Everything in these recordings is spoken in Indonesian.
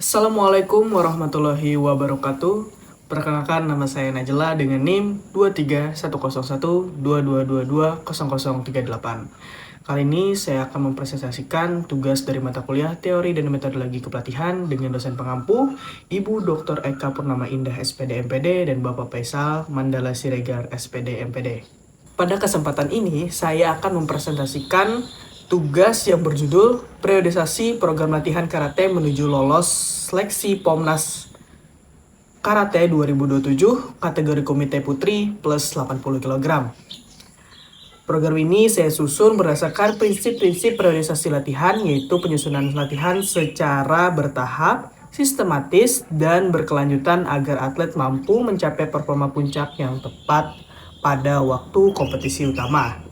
Assalamualaikum warahmatullahi wabarakatuh. Perkenalkan, nama saya Najla dengan NIM 2310122220038. Kali ini saya akan mempresentasikan tugas dari mata kuliah Teori dan Metodologi Kepelatihan dengan dosen pengampu Ibu Dr. Eka Purnama Indah SPD MPD dan Bapak Faisal Mandala Siregar SPD MPD. Pada kesempatan ini, saya akan mempresentasikan tugas yang berjudul Periodisasi Program Latihan Karate menuju lolos seleksi Pomnas Karate 2027 kategori Komite Putri plus 80 kg. Program ini saya susun berdasarkan prinsip-prinsip periodisasi latihan, yaitu penyusunan latihan secara bertahap, sistematis, dan berkelanjutan agar atlet mampu mencapai performa puncak yang tepat pada waktu kompetisi utama.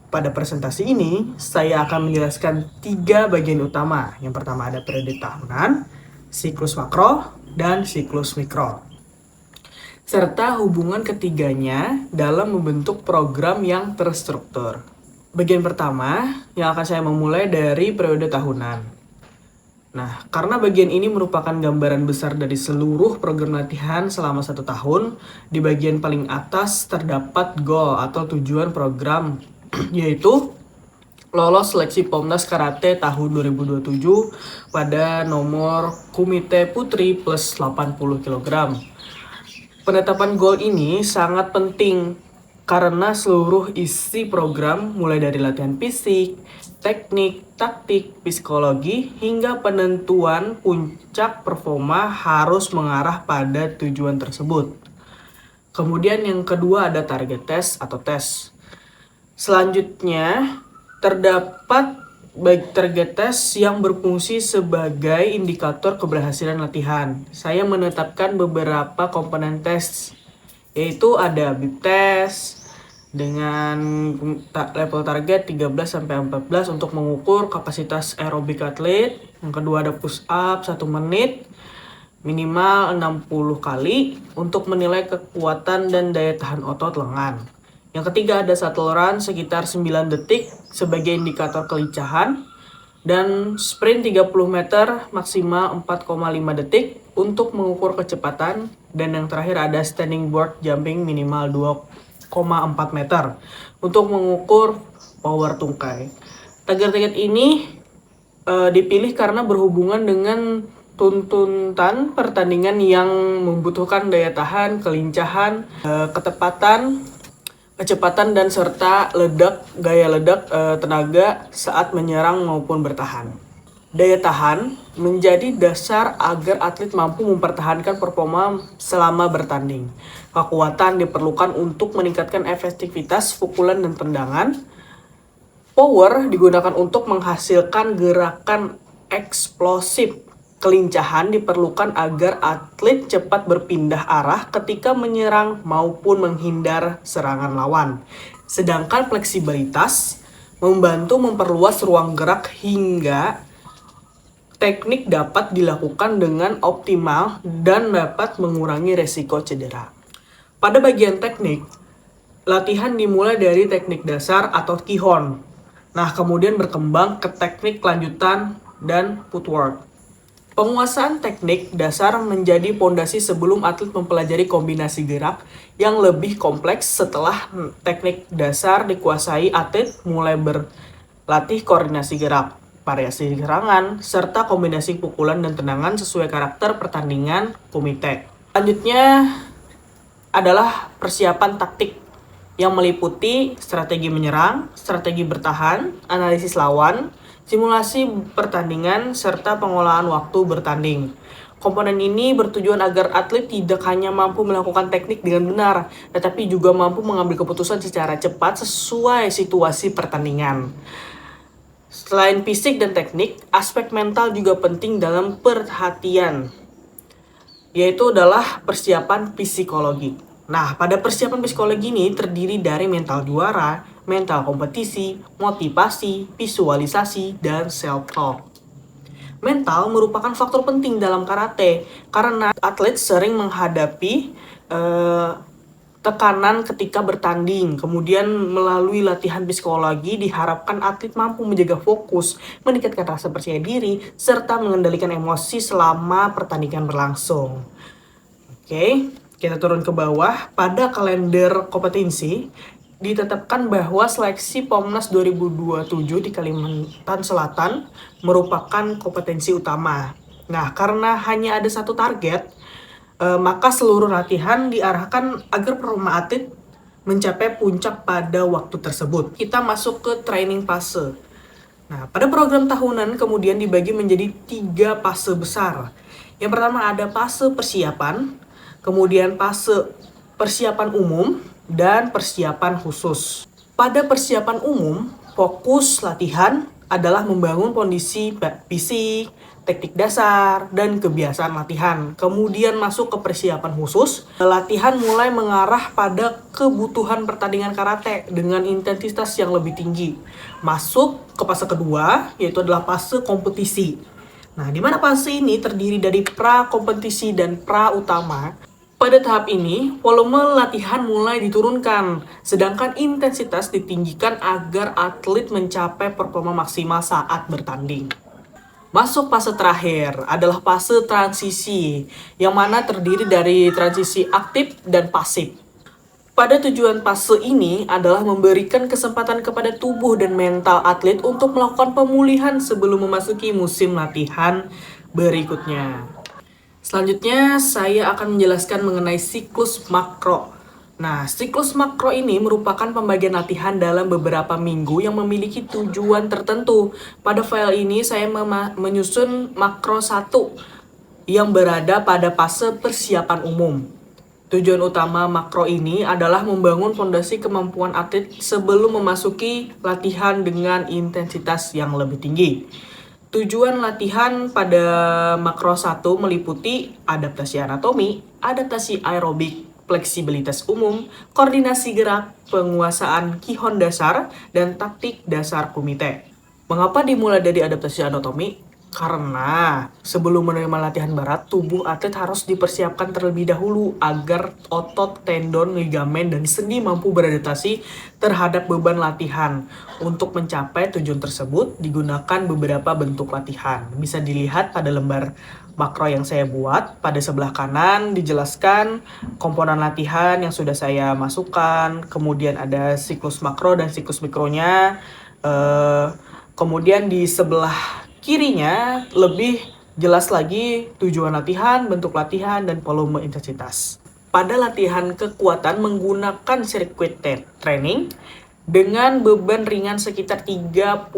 Pada presentasi ini, saya akan menjelaskan 3 bagian utama. Yang pertama ada periode tahunan, siklus makro, dan siklus mikro. Serta hubungan ketiganya dalam membentuk program yang terstruktur. Bagian pertama yang akan saya memulai dari periode tahunan. Nah, karena bagian ini merupakan gambaran besar dari seluruh program latihan selama 1 tahun, di bagian paling atas terdapat goal atau tujuan program, yaitu lolos seleksi Pomnas Karate tahun 2027 pada nomor Komite Putri plus 80 kg. Penetapan goal ini sangat penting karena seluruh isi program mulai dari latihan fisik, teknik, taktik, psikologi, hingga penentuan puncak performa harus mengarah pada tujuan tersebut. Kemudian yang kedua ada target test atau tes. Selanjutnya terdapat target test yang berfungsi sebagai indikator keberhasilan latihan. Saya menetapkan beberapa komponen tes, yaitu ada bib test dengan level target 13-14 untuk mengukur kapasitas aerobik atlet. Yang kedua ada push up 1 menit minimal 60 kali untuk menilai kekuatan dan daya tahan otot lengan. Yang ketiga ada shuttle run sekitar 9 detik sebagai indikator kelincahan, dan sprint 30 meter maksimal 4,5 detik untuk mengukur kecepatan, dan yang terakhir ada standing board jumping minimal 2,4 meter untuk mengukur power tungkai. Target-target ini dipilih karena berhubungan dengan tuntutan pertandingan yang membutuhkan daya tahan, kelincahan, ketepatan, kecepatan, dan serta gaya ledak tenaga saat menyerang maupun bertahan. Daya tahan menjadi dasar agar atlet mampu mempertahankan performa selama bertanding. Kekuatan diperlukan untuk meningkatkan efektivitas pukulan dan tendangan. Power digunakan untuk menghasilkan gerakan eksplosif. Kelincahan diperlukan agar atlet cepat berpindah arah ketika menyerang maupun menghindar serangan lawan. Sedangkan fleksibilitas membantu memperluas ruang gerak hingga teknik dapat dilakukan dengan optimal dan dapat mengurangi resiko cedera. Pada bagian teknik, latihan dimulai dari teknik dasar atau Kihon. Nah, kemudian berkembang ke teknik lanjutan dan footwork. Penguasaan teknik dasar menjadi pondasi sebelum atlet mempelajari kombinasi gerak yang lebih kompleks. Setelah teknik dasar dikuasai, atlet mulai berlatih koordinasi gerak, variasi serangan, serta kombinasi pukulan dan tendangan sesuai karakter pertandingan komite. Selanjutnya adalah persiapan taktik yang meliputi strategi menyerang, strategi bertahan, analisis lawan, simulasi pertandingan, serta pengolahan waktu bertanding. Komponen ini bertujuan agar atlet tidak hanya mampu melakukan teknik dengan benar, tetapi juga mampu mengambil keputusan secara cepat sesuai situasi pertandingan. Selain fisik dan teknik, aspek mental juga penting dalam perhatian, yaitu adalah persiapan psikologi. Nah, pada persiapan psikologi ini terdiri dari mental juara, mental kompetisi, motivasi, visualisasi, dan self-talk. Mental merupakan faktor penting dalam karate karena atlet sering menghadapi tekanan ketika bertanding. Kemudian melalui latihan psikologi diharapkan atlet mampu menjaga fokus, meningkatkan rasa percaya diri, serta mengendalikan emosi selama pertandingan berlangsung. Oke, kita turun ke bawah. Pada kalender kompetensi, ditetapkan bahwa seleksi Pomnas 2027 di Kalimantan Selatan merupakan kompetensi utama. Nah, karena hanya ada satu target, maka seluruh latihan diarahkan agar performa atlet mencapai puncak pada waktu tersebut. Kita masuk ke training fase. Nah, pada program tahunan kemudian dibagi menjadi 3 fase besar. Yang pertama ada fase persiapan, kemudian fase persiapan umum, dan persiapan khusus. Pada persiapan umum, fokus latihan adalah membangun kondisi fisik, teknik dasar, dan kebiasaan latihan. Kemudian masuk ke persiapan khusus, latihan mulai mengarah pada kebutuhan pertandingan karate dengan intensitas yang lebih tinggi. Masuk ke fase kedua, yaitu adalah fase kompetisi. Nah, di mana fase ini terdiri dari pra-kompetisi dan pra-utama. Pada tahap ini, volume latihan mulai diturunkan, sedangkan intensitas ditinggikan agar atlet mencapai performa maksimal saat bertanding. Masuk fase terakhir adalah fase transisi, yang mana terdiri dari transisi aktif dan pasif. Pada tujuan fase ini adalah memberikan kesempatan kepada tubuh dan mental atlet untuk melakukan pemulihan sebelum memasuki musim latihan berikutnya. Selanjutnya, saya akan menjelaskan mengenai siklus makro. Nah, siklus makro ini merupakan pembagian latihan dalam beberapa minggu yang memiliki tujuan tertentu. Pada file ini, saya menyusun makro 1 yang berada pada fase persiapan umum. Tujuan utama makro ini adalah membangun fondasi kemampuan atlet sebelum memasuki latihan dengan intensitas yang lebih tinggi. Tujuan latihan pada makro 1 meliputi adaptasi anatomi, adaptasi aerobik, fleksibilitas umum, koordinasi gerak, penguasaan kihon dasar, dan taktik dasar kumite. Mengapa dimulai dari adaptasi anatomi? Karena sebelum menerima latihan berat, tubuh atlet harus dipersiapkan terlebih dahulu agar otot, tendon, ligamen, dan sendi mampu beradaptasi terhadap beban latihan. Untuk mencapai tujuan tersebut, digunakan beberapa bentuk latihan. Bisa dilihat pada lembar makro yang saya buat. Pada sebelah kanan dijelaskan komponen latihan yang sudah saya masukkan. Kemudian ada siklus makro dan siklus mikronya. Kemudian di sebelah kirinya lebih jelas lagi tujuan latihan, bentuk latihan, dan volume intensitas. Pada latihan kekuatan menggunakan sirkuit training dengan beban ringan sekitar 30-40%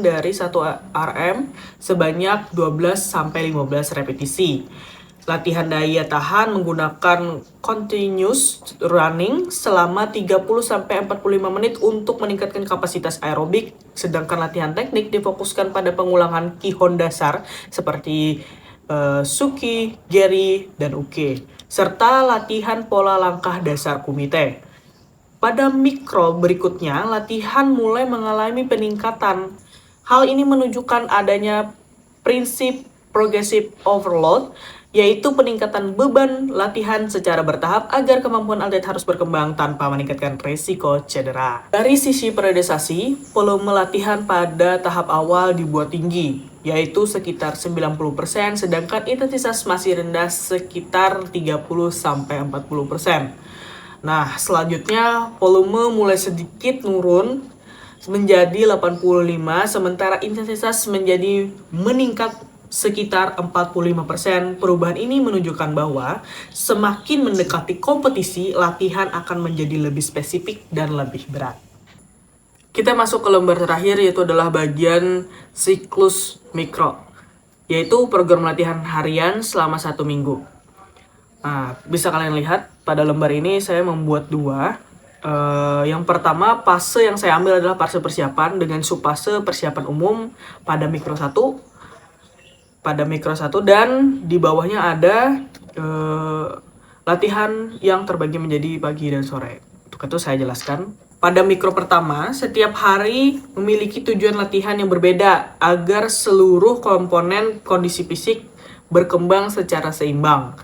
dari 1 RM sebanyak 12-15 repetisi. Latihan daya tahan menggunakan continuous running selama 30-45 menit untuk meningkatkan kapasitas aerobik, sedangkan latihan teknik difokuskan pada pengulangan kihon dasar seperti suki, geri, dan uke, serta latihan pola langkah dasar kumite. Pada mikro berikutnya, latihan mulai mengalami peningkatan. Hal ini menunjukkan adanya prinsip progressive overload, yaitu peningkatan beban latihan secara bertahap agar kemampuan atlet harus berkembang tanpa meningkatkan risiko cedera. Dari sisi periodisasi, volume latihan pada tahap awal dibuat tinggi, yaitu sekitar 90%, sedangkan intensitas masih rendah sekitar 30-40%. Nah, selanjutnya volume mulai sedikit turun menjadi 85, sementara intensitas menjadi meningkat sekitar 45%. Perubahan ini menunjukkan bahwa semakin mendekati kompetisi, latihan akan menjadi lebih spesifik dan lebih berat. Kita masuk ke lembar terakhir, yaitu adalah bagian siklus mikro, yaitu program latihan harian selama 1 minggu. Nah, bisa kalian lihat pada lembar ini saya membuat 2. Yang pertama, fase yang saya ambil adalah fase persiapan dengan subfase persiapan umum pada mikro 1. Dan di bawahnya ada latihan yang terbagi menjadi pagi dan sore. Untuk itu saya jelaskan. Pada mikro pertama, setiap hari memiliki tujuan latihan yang berbeda agar seluruh komponen kondisi fisik berkembang secara seimbang.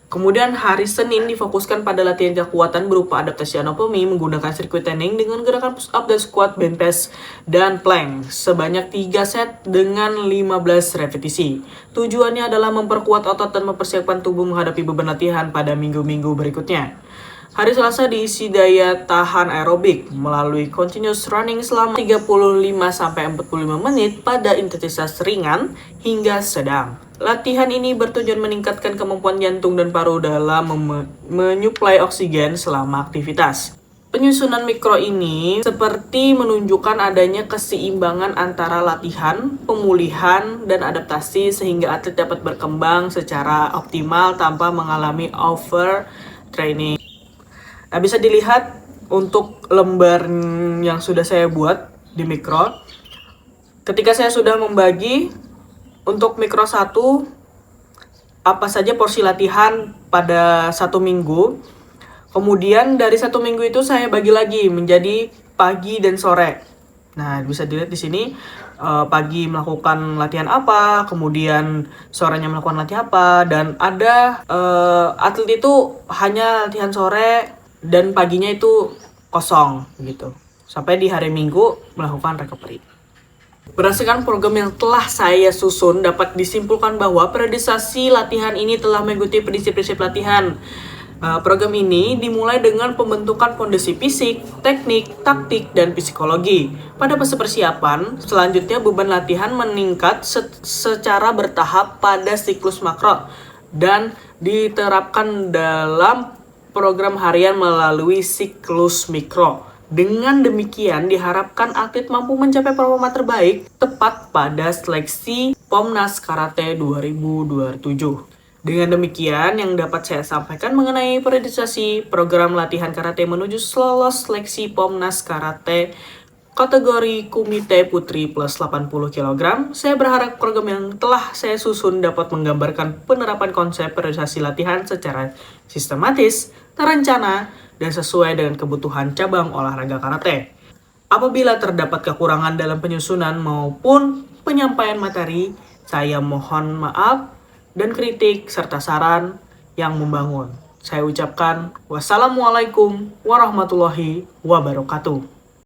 Kemudian hari Senin difokuskan pada latihan kekuatan berupa adaptasi anatomi menggunakan sirkuit training dengan gerakan push up dan squat, bench press, dan plank sebanyak 3 set dengan 15 repetisi. Tujuannya adalah memperkuat otot dan mempersiapkan tubuh menghadapi beban latihan pada minggu-minggu berikutnya. Hari Selasa diisi daya tahan aerobik melalui continuous running selama 35-45 menit pada intensitas ringan hingga sedang. Latihan ini bertujuan meningkatkan kemampuan jantung dan paru dalam menyuplai oksigen selama aktivitas. Penyusunan mikro ini seperti menunjukkan adanya keseimbangan antara latihan, pemulihan, dan adaptasi sehingga atlet dapat berkembang secara optimal tanpa mengalami overtraining. Nah, bisa dilihat untuk lembar yang sudah saya buat di mikro. Ketika saya sudah membagi untuk mikro 1, apa saja porsi latihan pada 1 minggu. Kemudian dari 1 minggu itu saya bagi lagi menjadi pagi dan sore. Nah, bisa dilihat di sini pagi melakukan latihan apa, kemudian sorenya melakukan latihan apa, dan ada atlet itu hanya latihan sore dan paginya itu kosong gitu. Sampai di hari Minggu melakukan recovery. Berdasarkan program yang telah saya susun, dapat disimpulkan bahwa periodisasi latihan ini telah mengikuti prinsip-prinsip latihan. Program ini dimulai dengan pembentukan fondasi fisik, teknik, taktik, dan psikologi. Pada fase persiapan, selanjutnya beban latihan meningkat secara bertahap pada siklus makro dan diterapkan dalam program harian melalui siklus mikro. Dengan demikian, diharapkan atlet mampu mencapai performa terbaik tepat pada seleksi Pomnas Karate 2027. Dengan demikian, yang dapat saya sampaikan mengenai periodisasi program latihan karate menuju lolos seleksi Pomnas Karate kategori Kumite Putri plus 80 kg. Saya berharap program yang telah saya susun dapat menggambarkan penerapan konsep periodisasi latihan secara sistematis, terencana, dan sesuai dengan kebutuhan cabang olahraga karate. Apabila terdapat kekurangan dalam penyusunan maupun penyampaian materi, saya mohon maaf dan kritik serta saran yang membangun. Saya ucapkan wassalamualaikum warahmatullahi wabarakatuh.